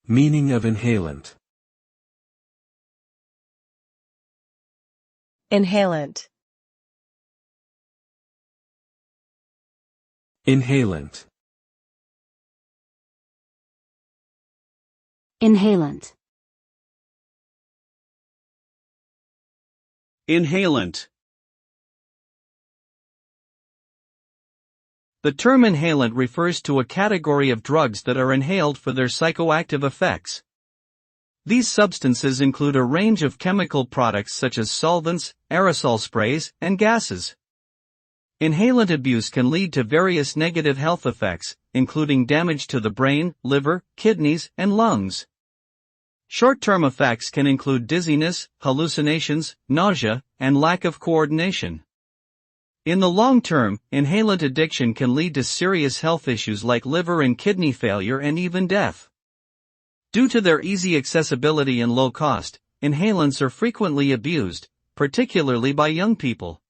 Meaning of inhalant. Inhalant. Inhalant. Inhalant. Inhalant. The term inhalant refers to a category of drugs that are inhaled for their psychoactive effects. These substances include a range of chemical products such as solvents, aerosol sprays, and gases. Inhalant abuse can lead to various negative health effects, including damage to the brain, liver, kidneys, and lungs. Short-term effects can include dizziness, hallucinations, nausea, and lack of coordination. In the long term, inhalant addiction can lead to serious health issues like liver and kidney failure and even death. Due to their easy accessibility and low cost, inhalants are frequently abused, particularly by young people.